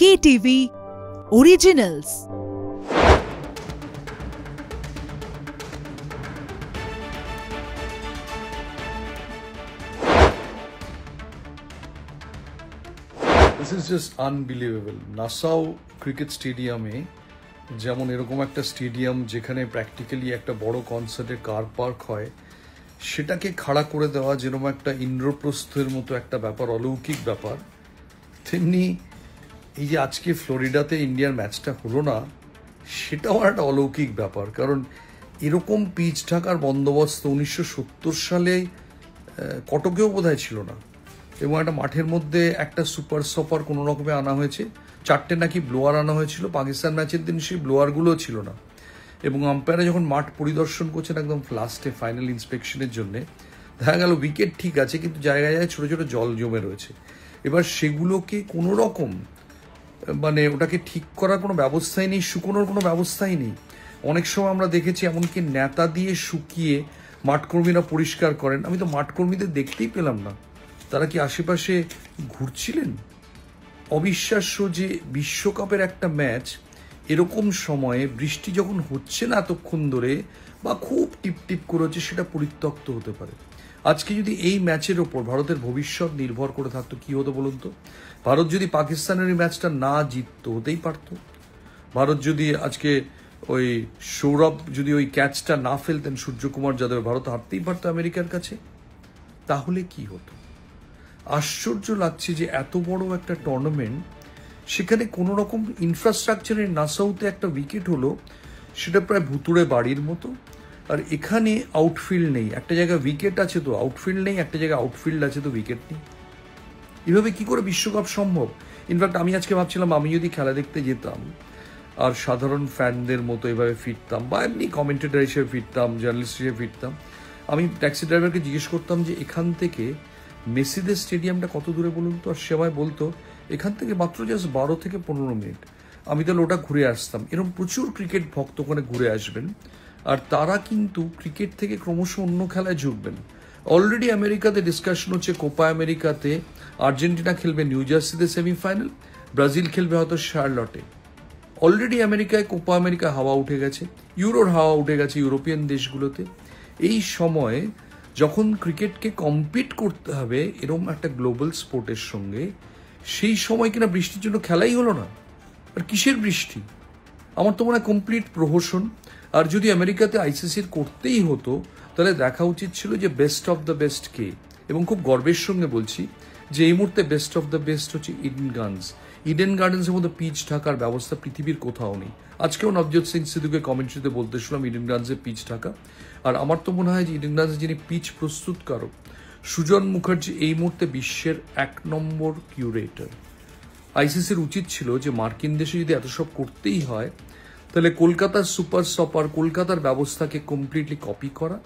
KTV Originals. This is just unbelievable. Nassau cricket স্টেডিয়ামে যেমন এরকম একটা স্টেডিয়াম যেখানে প্র্যাকটিক্যালি একটা বড় কনসার্টের কার পার্ক হয়, সেটাকে খাড়া করে দেওয়া যেরকম একটা ইন্দ্রপ্রস্থের মতো একটা ব্যাপার, অলৌকিক ব্যাপার, তেমনি এই যে আজকে ফ্লোরিডাতে ইন্ডিয়ার ম্যাচটা হলো না, সেটাও একটা অলৌকিক ব্যাপার। কারণ এরকম পিচ ঢাকার বন্দোবস্ত 1970 সালে কটকেও বোধহয় ছিল না। এবং একটা মাঠের মধ্যে একটা সুপার সপার কোনো রকমে আনা হয়েছে, 4টে নাকি ব্লোয়ার আনা হয়েছিল। পাকিস্তান ম্যাচের দিন সেই ব্লোয়ারগুলোও ছিল না। এবং আম্পায়ারে যখন মাঠ পরিদর্শন করছেন একদম লাস্টে ফাইনাল ইন্সপেকশনের জন্য, দেখা গেল উইকেট ঠিক আছে, কিন্তু জায়গায় জায়গায় ছোটো ছোটো জল জমে রয়েছে। এবার সেগুলোকে কোনো রকম ওটাকে ঠিক করার কোনো ব্যবস্থাই নেই, শুকোনোর কোনো ব্যবস্থাই নেই। অনেক সময় আমরা দেখেছি এমনকি নেতা দিয়ে শুকিয়ে মাঠকর্মীরা পরিষ্কার করেন। আমি তো মাঠকর্মীদের দেখতেই পেলাম না, তারা কি আশেপাশে ঘুরছিলেন? অবিশ্বাস্য যে বিশ্বকাপের একটা ম্যাচ এরকম সময়ে বৃষ্টি যখন হচ্ছে না এতক্ষণ ধরে, বা খুব টিপ টিপ করে হচ্ছে, সেটা পরিত্যক্ত হতে পারে। আজকে যদি এই ম্যাচের ওপর ভারতের ভবিষ্যৎ নির্ভর করে থাকতো, কি হতো বলুন তো? ভারত যদি পাকিস্তানের এই ম্যাচটা না জিততো, হতেই পারতো। ভারত যদি আজকে ওই সৌরভ যদি ওই ক্যাচটা না ফেলতেন, সূর্যকুমার যাদব, ভারত হারতেই পারতো আমেরিকার কাছে। তাহলে কি হতো? আশ্চর্য লাগছে যে এত বড় একটা টুর্নামেন্ট, সেখানে কোনো রকম ইনফ্রাস্ট্রাকচারের নাসাউতে একটা উইকেট হলো, সেটা প্রায় ভুতুড়ে বাড়ির মতো। আর এখানে আউটফিল্ড নেই। একটা জায়গায় উইকেট আছে তো আউটফিল্ড নেই, একটা জায়গায় আউটফিল্ড আছে তো উইকেট নেই। এভাবে কি করে বিশ্বকাপ সম্ভব? ইনফ্যাক্ট আমি আজকে ভাবছিলাম, আমি যদি খেলা দেখতে যেতাম আর সাধারণ ফ্যানদের মতো এভাবে ফিরতাম, বা এমনি কমেন্টেটর হিসেবে ফিরতাম, জার্নালিস্ট হিসেবে ফিরতাম, আমি ট্যাক্সি ড্রাইভারকে জিজ্ঞেস করতাম যে এখান থেকে মেসিদের স্টেডিয়ামটা কত দূরে বলুন তো? আর সবাই বলতো এখান থেকে মাত্র জাস্ট 12 থেকে 15 মিনিট। আমি তাহলে ওটা ঘুরে আসতাম। এরকম প্রচুর ক্রিকেট ভক্ত ওখানে ঘুরে আসবেন, আর তারা কিন্তু ক্রিকেট থেকে ক্রমশ অন্য খেলায় ঝুঁকবেন। অলরেডি আমেরিকাতে ডিসকাশন হচ্ছে, কোপা আমেরিকাতে আর্জেন্টিনা খেলবে নিউ জার্সিতে সেমিফাইনাল, ব্রাজিল খেলবে হয়তো শার্লটে। অলরেডি আমেরিকায় কোপা আমেরিকা হাওয়া উঠে গেছে, ইউরোর হাওয়া উঠে গেছে ইউরোপিয়ান দেশগুলোতে। এই সময়ে যখন ক্রিকেটকে কম্পিট করতে হবে এরকম একটা গ্লোবাল স্পোর্টের সঙ্গে, সেই সময় কিনা বৃষ্টির জন্য খেলাই হলো না। আর কিসের বৃষ্টি? আমার তো মনে হয় কমপ্লিট প্রহসন। আর যদি আমেরিকাতে আইসিসির করতেই হতো, তাহলে দেখা উচিত ছিল যে বেস্ট অফ দ্য বেস্ট কে। এবং খুব গর্বের সঙ্গে বলছি যে এই মুহূর্তে বেস্ট অফ দ্য বেস্ট হচ্ছে ইডেন গার্ডেন্সের মধ্যে পিচ ঢাকার ব্যবস্থা পৃথিবীর কোথাও নেই। আজকেও নবজোৎ সিং সিদ্ধুকে কমেন্ট্রিতে বলতে শুনলাম ইডেন গার্ডেন্সের পিচ ঢাকা। আর আমার তো মনে হয় যে ইডেন গার্ডেন্সের যিনি পিচ প্রস্তুতকারক, সুজন মুখার্জি, এই মুহূর্তে বিশ্বের 1 নম্বর কিউরেটর। আইসিসির উচিত ছিল যে মার্কিন দেশে যদি এত সব করতেই হয়, তাহলে কলকাতার সুপার সপার, কলকাতার ব্যবস্থাকে কমপ্লিটলি কপি করা,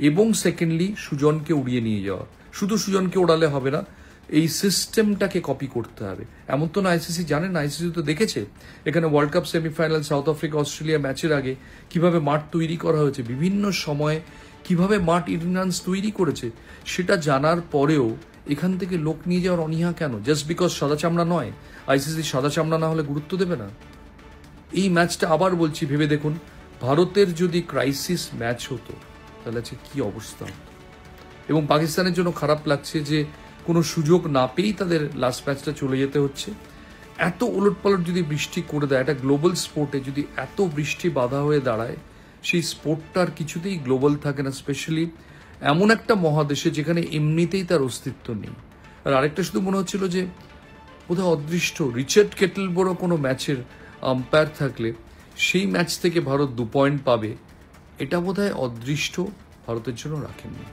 এবং সেকেন্ডলি সুজনকে উড়িয়ে নিয়ে যাওয়া। শুধু সুজনকে ওড়ালে হবে না, এই সিস্টেমটাকে কপি করতে হবে। এমন তো না আইসিসি জানে না, আইসিসি তো দেখেছে এখানে world cup semifinal, south Africa Australia ম্যাচের আগে কিভাবে মাঠ তৈরি করা হয়েছে, বিভিন্ন সময়ে কিভাবে মাঠ ইন্ডিয়ান্স তৈরি করেছে। সেটা জানার পরেও এখান থেকে লোক নিয়ে যাওয়ার অনীহা কেন? জাস্ট বিকজ সাদা চামড়া নয়, আইসিসি সাদা চামড়া না হলে গুরুত্ব দেবে না। এই ম্যাচটা আবার বলছি, ভেবে দেখুন, ভারতের যদি ক্রাইসিস ম্যাচ হতো তাহলে কি অবস্থা হতো। এবং পাকিস্তানের জন্য খারাপ লাগছে যে কোনো সুযোগ না পেয়েই তাদের লাস্ট ম্যাচটা চলে যেতে হচ্ছে। এত ওলটপালট যদি বৃষ্টি করে দেয়, একটা গ্লোবাল স্পোর্টে যদি এত বৃষ্টি বাধা হয়ে দাঁড়ায়, সেই স্পোর্টটার কিছুতেই গ্লোবাল থাকে না, স্পেশালি এমন একটা মহাদেশে যেখানে এমনিতেই তার অস্তিত্ব নেই। আর আরেকটা শুধু মনে হচ্ছিল যে বোধহয় অদৃষ্ট রিচার্ড কেটলবরো কোনো ম্যাচের আম্পায়ার থাকলে সেই ম্যাচ থেকে ভারত 2 পয়েন্ট পাবে, এটা বোধহয় অদৃষ্ট ভারতের জন্য রাখেননি।